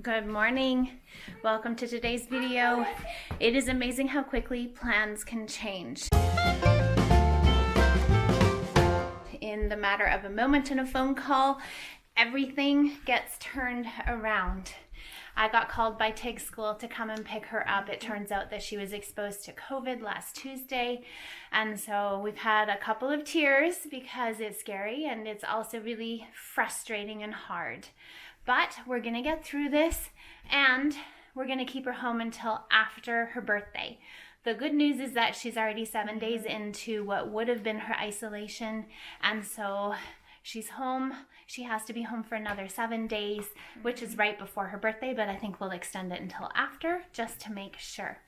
Good morning. Welcome to today's video. It is amazing how quickly plans can change. In the matter of a moment and a phone call, everything gets turned around. I got called by Teagan's school to come and pick her up. It turns out that she was exposed to COVID last Tuesday. And so we've had a couple of tears because it's scary and it's also really frustrating and hard. But we're going to get through this and we're going to keep her home until after her birthday. The good news is that she's already 7 days into what would have been her isolation. And so she's home. She has to be home for another 7 days, which is right before her birthday, but I think we'll extend it until after just to make sure.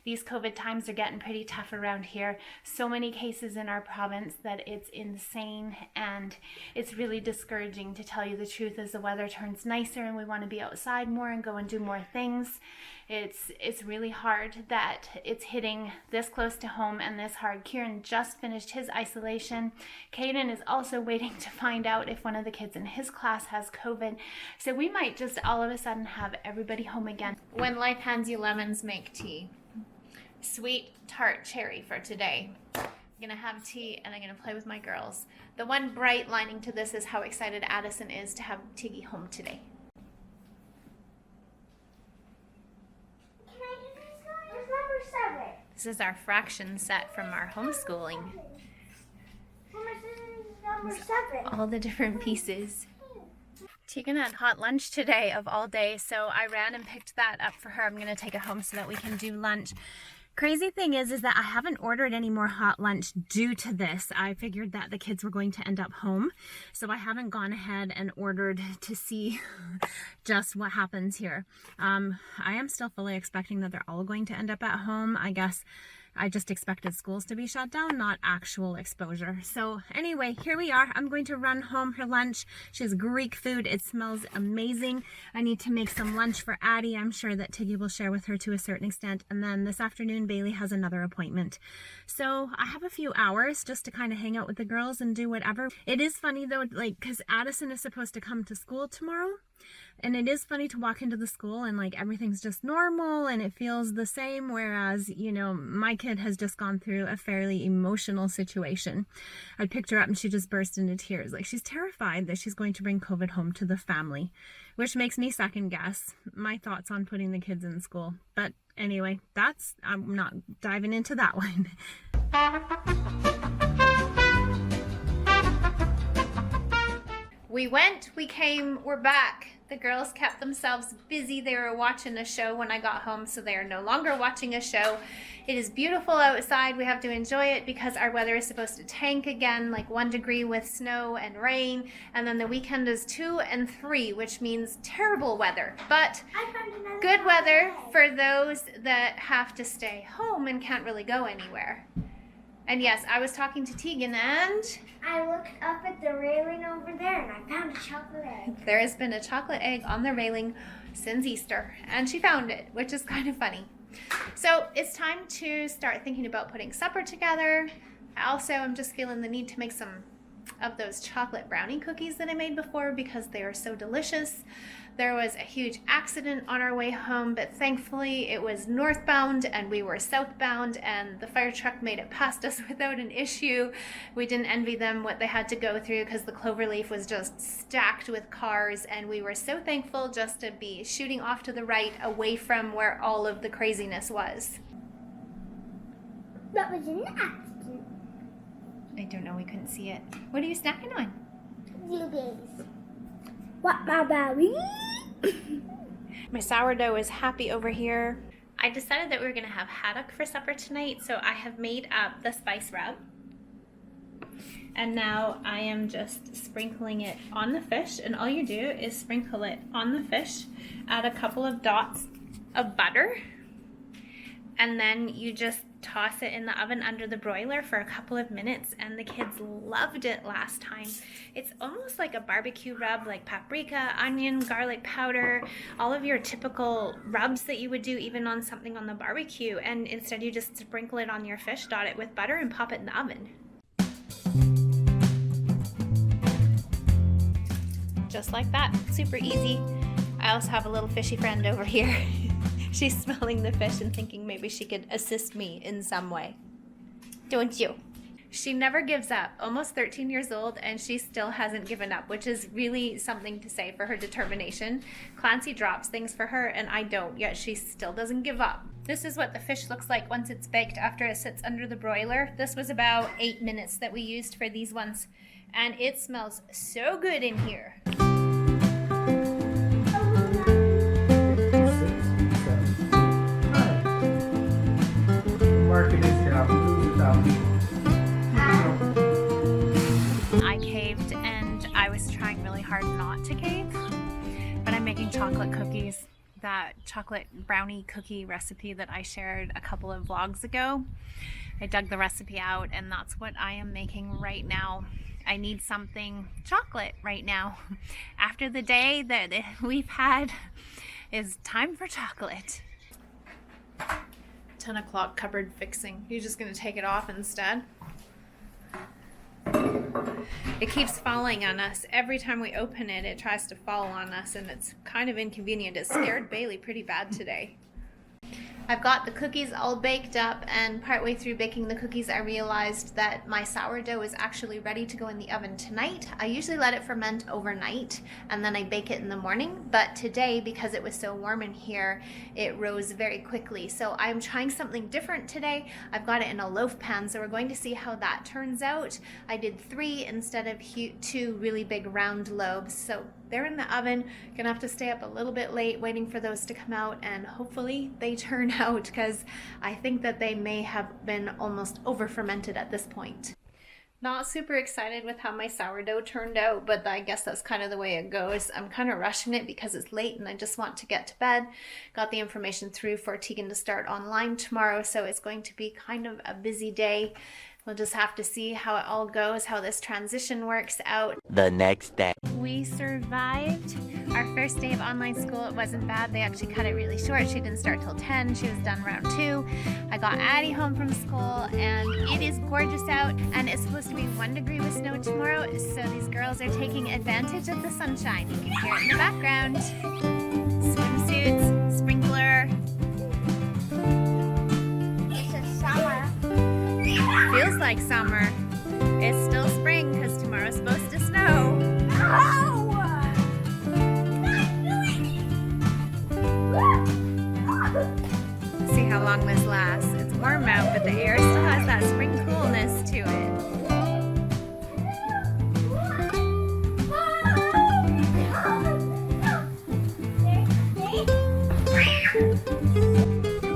These COVID times are getting pretty tough around here. So many cases in our province that it's insane, and it's really discouraging, to tell you the truth. As the weather turns nicer and we want to be outside more and go and do more things, it's really hard that it's hitting this close to home and this hard. Kieran just finished his isolation. Caden is also waiting to find out if one of the kids in his class has COVID. So we might just all of a sudden have everybody home again. When life hands you lemons, make tea. Sweet tart cherry for today. I'm gonna have tea and I'm gonna play with my girls. The one bright lining to this is how excited Addison is to have Teagan home today. Can I do this one? It's number 7. This is our fraction set from our homeschooling. Number 7. All the different pieces. Teagan had hot lunch today of all day, so I ran and picked that up for her. I'm gonna take it home so that we can do lunch. Crazy thing is that I haven't ordered any more hot lunch due to this. I figured that the kids were going to end up home, so I haven't gone ahead and ordered to see just what happens here. I am still fully expecting that they're all going to end up at home. I guess I just expected schools to be shut down, not actual exposure. So anyway, here we are. I'm going to run home her lunch. She has Greek food. It smells amazing. I need to make some lunch for Addie. I'm sure that Tiggy will share with her to a certain extent. And then this afternoon, Bailey has another appointment. So I have a few hours just to kind of hang out with the girls and do whatever. It is funny though, like, because Addison is supposed to come to school tomorrow. And it is funny to walk into the school and like everything's just normal and it feels the same, whereas, you know, my kid has just gone through a fairly emotional situation. I picked her up and she just burst into tears. Like, she's terrified that she's going to bring COVID home to the family, which makes me second guess my thoughts on putting the kids in school. But anyway, I'm not diving into that one. We went, we came, we're back. The girls kept themselves busy. They were watching a show when I got home, so they are no longer watching a show. It is beautiful outside. We have to enjoy it because our weather is supposed to tank again, like 1 degree with snow and rain. And then the weekend is 2 and 3, which means terrible weather. But good weather for those that have to stay home and can't really go anywhere. And yes, I was talking to Teagan and I looked up at the railing over there and I found a chocolate egg. There has been a chocolate egg on the railing since Easter, and she found it, which is kind of funny. So it's time to start thinking about putting supper together. I also am just feeling the need to make some of those chocolate brownie cookies that I made before because they are so delicious. There was a huge accident on our way home, but thankfully it was northbound and we were southbound, and the fire truck made it past us without an issue. We didn't envy them what they had to go through because the cloverleaf was just stacked with cars, and we were so thankful just to be shooting off to the right away from where all of the craziness was. That was an accident. I don't know, we couldn't see it. What are you snacking on? Blueberries. What, my baby? My sourdough is happy over here. I decided that we were going to have haddock for supper tonight, so I have made up the spice rub. And now I am just sprinkling it on the fish, and all you do is sprinkle it on the fish, add a couple of dots of butter, and then you just toss it in the oven under the broiler for a couple of minutes, and the kids loved it last time. It's almost like a barbecue rub, like paprika, onion, garlic powder, all of your typical rubs that you would do even on something on the barbecue, and instead you just sprinkle it on your fish, dot it with butter, and pop it in the oven. Just like that, super easy. I also have a little fishy friend over here. She's smelling the fish and thinking maybe she could assist me in some way. Don't you? She never gives up. Almost 13 years old, and she still hasn't given up, which is really something to say for her determination. Clancy drops things for her, and I don't, yet she still doesn't give up. This is what the fish looks like once it's baked after it sits under the broiler. This was about 8 minutes that we used for these ones, and it smells so good in here. I caved, and I was trying really hard not to cave, but I'm making chocolate cookies. That chocolate brownie cookie recipe that I shared a couple of vlogs ago. I dug the recipe out, and that's what I am making right now. I need something chocolate right now. After the day that we've had, is time for chocolate. 10 o'clock cupboard fixing. You're just gonna take it off instead? It keeps falling on us. Every time we open it, it tries to fall on us, and it's kind of inconvenient. It scared Bailey pretty bad today. I've got the cookies all baked up, and partway through baking the cookies I realized that my sourdough is actually ready to go in the oven tonight. I usually let it ferment overnight and then I bake it in the morning, but today, because it was so warm in here, it rose very quickly. So I'm trying something different today. I've got it in a loaf pan, so we're going to see how that turns out. I did 3 instead of 2 really big round loaves, so they're in the oven. Gonna have to stay up a little bit late waiting for those to come out, and hopefully they turn out, because I think that they may have been almost over fermented at this point. Not super excited with how my sourdough turned out, but I guess that's kind of the way it goes. I'm kind of rushing it because it's late and I just want to get to bed. Got the information through for Teagan to start online tomorrow, so it's going to be kind of a busy day. We'll just have to see how it all goes, how this transition works out. The next day. We survived our first day of online school. It wasn't bad. They actually cut it really short. She didn't start till 10. She was done round 2. I got Addie home from school, and it is gorgeous out, and it's supposed to be 1 degree with snow tomorrow, so these girls are taking advantage of the sunshine. You can hear it in the background. Swimsuits, sprinkler. Feels like summer. It's still spring because tomorrow's supposed to snow. See how long this lasts. It's warm out, but the air still has that spring coolness to it.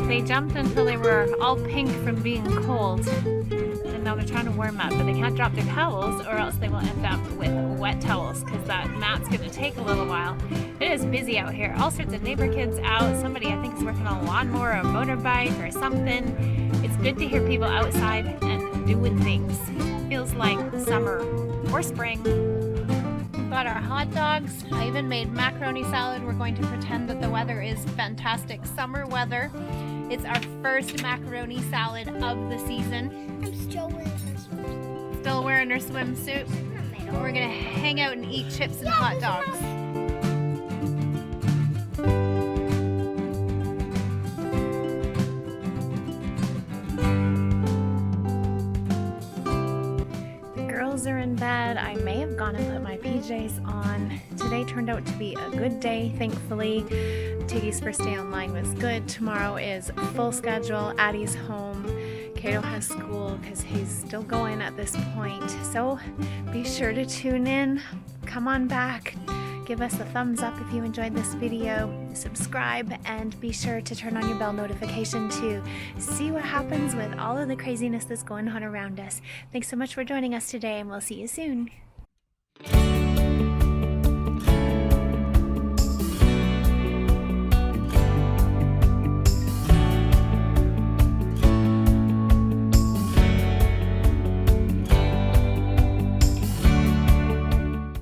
They jumped until they were all pink from being cold. And now they're trying to warm up, but they can't drop their towels or else they will end up with wet towels because that mat's going to take a little while. It is busy out here. All sorts of neighbor kids out. Somebody I think is working on a lawnmower or a motorbike or something. It's good to hear people outside and doing things. Feels like summer or spring. We've got our hot dogs. I even made macaroni salad. We're going to pretend that the weather is fantastic summer weather. It's our first macaroni salad of the season. I'm still wearing her swimsuit. Still wearing her swimsuit. We're gonna hang out and eat chips and hot dogs. The girls are in bed. I may have gone and put my PJs on. Today turned out to be a good day, thankfully. Tiggy's first day online was good. Tomorrow is full schedule. Addie's home. Kato has school because he's still going at this point. So be sure to tune in. Come on back. Give us a thumbs up if you enjoyed this video. Subscribe and be sure to turn on your bell notification to see what happens with all of the craziness that's going on around us. Thanks so much for joining us today, and we'll see you soon.